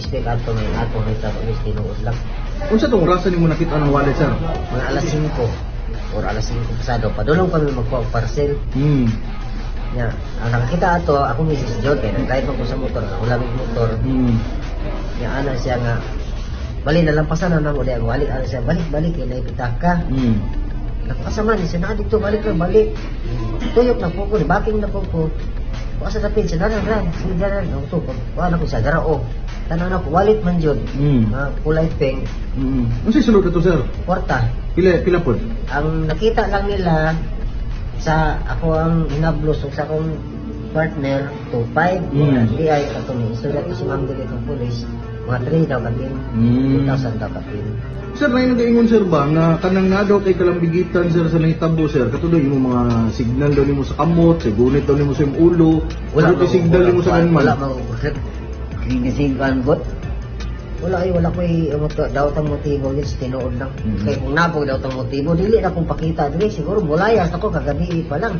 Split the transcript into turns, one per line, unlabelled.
speak ato may ato may tapos tinuod lang.
Unsa tong orasan nimo nakita ng wallet, sir?
Mga alas 5 or alas 5 pasado, padulong kami magpa-parcel. Ya, ang nakakita ato, ako Mrs. John, kaya nag-drive ako sa motor, ulamig motor. Ya, ano siya nga, bali nalampasan na namo diya, balik ano siya, balik kaya naipita ka. Nakasama niya siya, dito balik. Tuyok na po ko, baking na po ko. Baka sa tapin, siya daran, ito, paano ko siya, dara tanong na po, wallet man yun, kulay pink.
Unsa sunod na to, sir?
Kwarta.
Pila po?
Ang nakita lang nila, sa ako ang hinablos sa akong partner, 2.5, di ay katong isulat ko si Ma'am Dili ng polis, mga 3 daw kapin, 2,000 daw kapin.
Sir, na yung nag-ingon, sir, ba, na kanang na daw kay kalambigitan, sir, sa nahitabo, sir, katuloy yung mga signal daw nimo sa kamot, sa gunit daw nimo sa yung ulo, wala kay signal nimo sa kanman.
Wala mo, kinisingan got. Wala ko daw tang motibo yun, tinuod lang. Kaya kung napog daw tang motibo, dili na kong pakita, dili siguro mulayas ako kagabi pa lang.